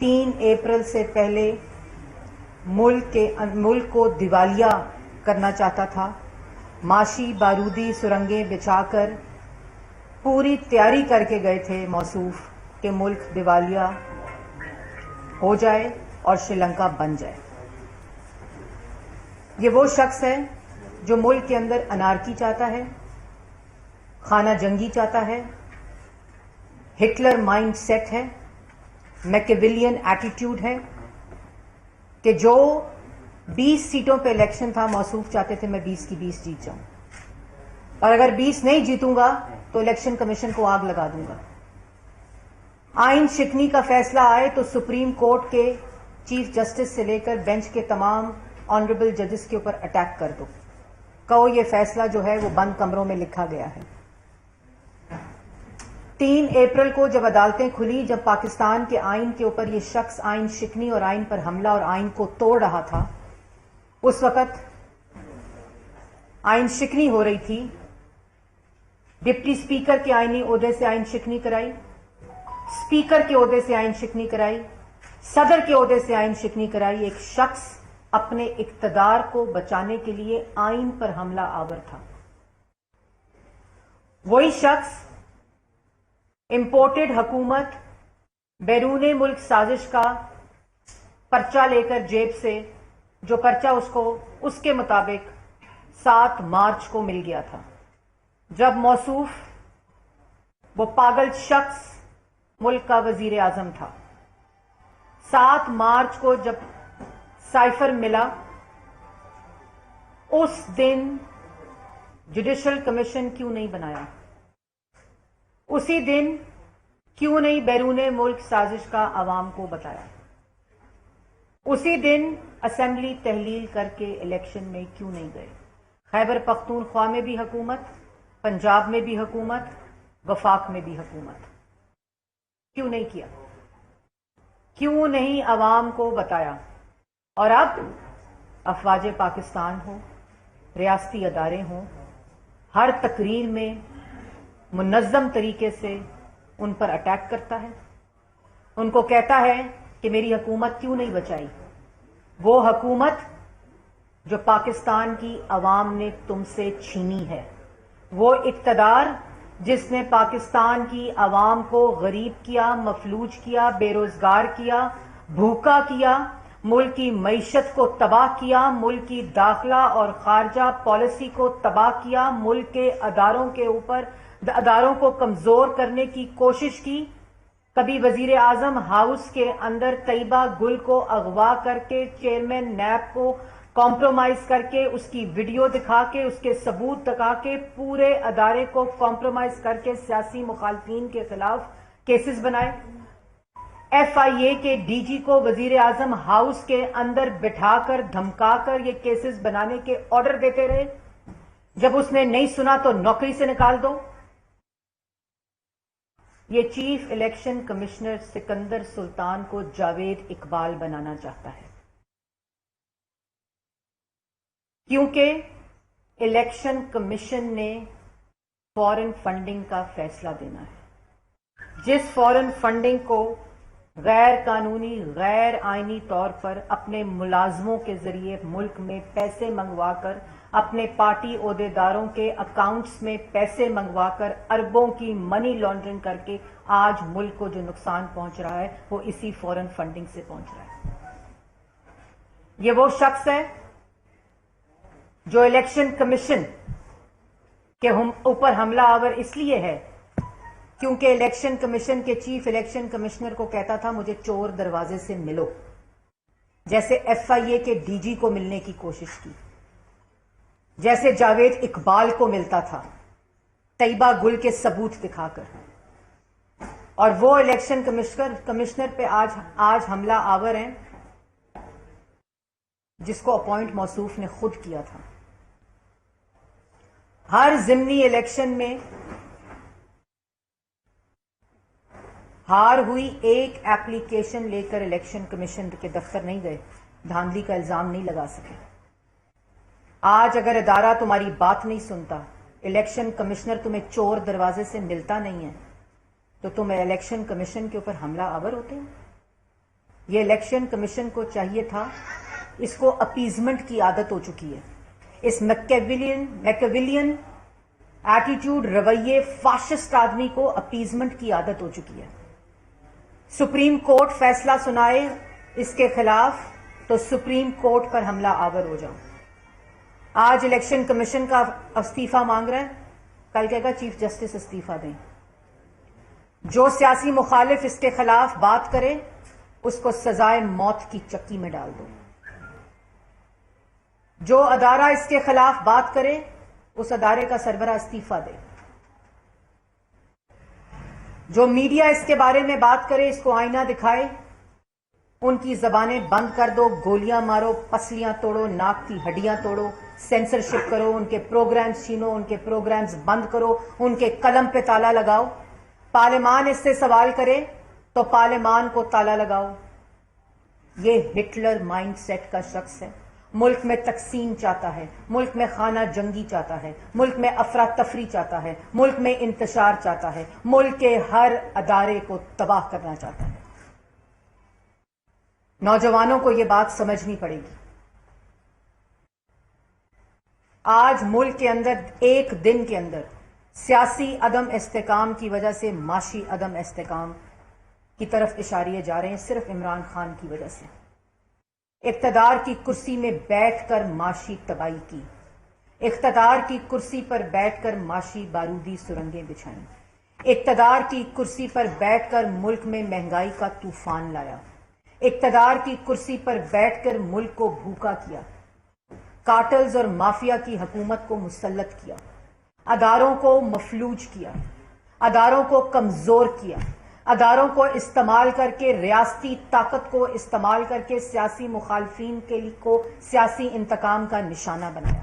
3 अप्रैल से पहले मुल्क को दिवालिया करना चाहता था। माशी बारूदी सुरंगें बिछाकर पूरी तैयारी करके गए थे मौसूफ कि मुल्क दिवालिया हो जाए और श्रीलंका बन जाए। ये वो शख्स है जो मुल्क के अंदर अनारकी चाहता है, खाना जंगी चाहता है, हिटलर माइंड सेट है, मैकेविलियन एटीट्यूड है कि जो 20 सीटों पे इलेक्शन था, मौसूफ चाहते थे मैं 20 की 20 जीत जाऊं, और अगर 20 नहीं जीतूंगा तो इलेक्शन कमीशन को आग लगा दूंगा। आइन शिकनी का फैसला आए तो सुप्रीम कोर्ट के चीफ जस्टिस से लेकर बेंच के तमाम ऑनरेबल जजेस के ऊपर अटैक कर दो, कहो ये फैसला जो है वो बंद कमरों में लिखा गया है। 3 अप्रैल को जब अदालतें खुली, जब पाकिस्तान के आइन के ऊपर ये शख्स आइन शिकनी और आइन पर हमला और आइन को तोड़ रहा था, उस वक्त आइन शिकनी हो रही थी। डिप्टी स्पीकर के आईनी ओहदे से आइन शिकनी कराई, स्पीकर के ओहदे से आइन शिकनी कराई, सदर के ओहदे से आइन शिकनी कराई। एक शख्स अपने इक्तदार को बचाने के लिए आइन पर हमला आवर था। वही शख्स इंपोर्टेड हुकूमत बैरूने मुल्क साजिश का पर्चा लेकर जेब से, जो पर्चा उसको उसके मुताबिक 7 मार्च को मिल गया था, जब मौसूफ वो पागल शख्स मुल्क का वजीर आजम था। 7 मार्च को जब साइफर मिला, उस दिन जुडिशल कमीशन क्यों नहीं बनाया? उसी दिन क्यों नहीं बैरूने मुल्क साजिश का आवाम को बताया? उसी दिन असेंबली तहलील करके इलेक्शन में क्यों नहीं गए? खैबर पख्तूनख्वा में भी हुकूमत, पंजाब में भी हुकूमत, वफाक में भी हुकूमत, क्यों नहीं किया? क्यों नहीं आवाम को बताया? और अब अफवाज पाकिस्तान हो, रियासती अदारे हों, हर तकरीर में मुनज़्ज़म तरीके से उन पर अटैक करता है, उनको कहता है कि मेरी हुकूमत क्यों नहीं बचाई? वो हुकूमत जो पाकिस्तान की आवाम ने तुमसे छीनी है, वो इक़्तिदार जिसने पाकिस्तान की आवाम को गरीब किया, मफलूज किया, बेरोजगार किया, भूखा किया, मुल्क की मईशत को तबाह किया, मुल्क की दाखिला और खारजा पॉलिसी को तबाह किया, मुल्क के अदारों को कमजोर करने की कोशिश की। कभी वजीर आजम हाउस के अंदर तैयबा गुल को अगवा करके, चेयरमैन नैब को कॉम्प्रोमाइज करके, उसकी वीडियो दिखा के, उसके सबूत दिखा के, पूरे अदारे को कॉम्प्रोमाइज करके सियासी मुखालफिन के खिलाफ केसेस बनाए। FIA के DG को वजीर आजम हाउस के अंदर बिठाकर धमकाकर ये केसेस बनाने के ऑर्डर देते रहे। जब उसने नहीं सुना तो नौकरी से निकाल दो। ये chief election commissioner Sikandar Sultan को जावेद इकबाल बनाना चाहता है, क्योंकि इलेक्शन कमीशन ने फॉरेन फंडिंग का फैसला देना है। जिस फॉरेन फंडिंग को गैर कानूनी, गैर आईनी तौर पर अपने मुलाजमों के जरिए मुल्क में पैसे मंगवाकर, अपने पार्टी ओहदेदारों के अकाउंट्स में पैसे मंगवाकर, अरबों की मनी लॉन्ड्रिंग करके आज मुल्क को जो नुकसान पहुंच रहा है वो इसी फॉरेन फंडिंग से पहुंच रहा है। ये वो शख्स है जो इलेक्शन कमीशन के ऊपर हमला आवर इसलिए है क्योंकि इलेक्शन कमीशन के चीफ इलेक्शन कमिश्नर को कहता था मुझे चोर दरवाजे से मिलो, जैसे FIA के DG को मिलने की कोशिश की, जैसे जावेद इकबाल को मिलता था तैयबा गुल के सबूत दिखाकर। और वो इलेक्शन कमिश्नर पे आज हमला आवर हैं जिसको अपॉइंट मौसूफ ने खुद किया था। हर जिमनी इलेक्शन में हार हुई, एक एप्लीकेशन लेकर इलेक्शन कमीशन के दफ्तर नहीं गए, धांधली का इल्जाम नहीं लगा सके। आज अगर इदारा तुम्हारी बात नहीं सुनता, इलेक्शन कमिश्नर तुम्हें चोर दरवाजे से मिलता नहीं है, तो तुम इलेक्शन कमीशन के ऊपर हमला आवर होते हो। یہ الیکشن کمیشن کو چاہیے تھا، اس کو اپیزمنٹ کی عادت ہو چکی ہے. اس میکیولین ایٹیٹیوڈ، رویے، فاشسٹ آدمی کو اپیزمنٹ کی عادت ہو چکی ہے. سپریم کورٹ فیصلہ سنائے اس کے خلاف تو سپریم کورٹ پر حملہ آور ہو جاؤ. آج الیکشن کمیشن کا استعفیٰ مانگ رہا ہے، کل کہے گا چیف جسٹس استعفیٰ دیں. جو سیاسی مخالف اس کے خلاف بات کرے اس کو سزائے موت کی چکی میں ڈال دو. جو ادارہ اس کے خلاف بات کرے اس ادارے کا سربراہ استعفیٰ دے. جو میڈیا اس کے بارے میں بات کرے اس کو آئینہ دکھائے، ان کی زبانیں بند کر دو، گولیاں مارو، پسلیاں توڑو، ناک کی ہڈیاں توڑو، سینسرشپ کرو، ان کے پروگرامز چھینو، ان کے پروگرامز بند کرو، ان کے قلم پہ تالا لگاؤ. پارلیمان اس سے سوال کرے تو پارلیمان کو تالا لگاؤ. یہ ہٹلر مائنڈ سیٹ کا شخص ہے. ملک میں تقسیم چاہتا ہے، ملک میں خانہ جنگی چاہتا ہے، ملک میں افراتفری چاہتا ہے، ملک میں انتشار چاہتا ہے، ملک کے ہر ادارے کو تباہ کرنا چاہتا ہے. نوجوانوں کو یہ بات سمجھنی پڑے گی. آج ملک کے اندر ایک دن کے اندر سیاسی عدم استحکام کی وجہ سے معاشی عدم استحکام کی طرف اشاریے جا رہے ہیں، صرف عمران خان کی وجہ سے. اقتدار کی کرسی میں بیٹھ کر معاشی تباہی کی، اقتدار کی کرسی پر بیٹھ کر معاشی بارودی سرنگیں بچھائیں، اقتدار کی کرسی پر بیٹھ کر ملک میں مہنگائی کا طوفان لایا، اقتدار کی کرسی پر بیٹھ کر ملک کو بھوکا کیا، کارٹلز اور مافیا کی حکومت کو مسلط کیا، اداروں کو مفلوج کیا، اداروں کو کمزور کیا، اداروں کو استعمال کر کے، ریاستی طاقت کو استعمال کر کے سیاسی مخالفین کو سیاسی انتقام کا نشانہ بنایا.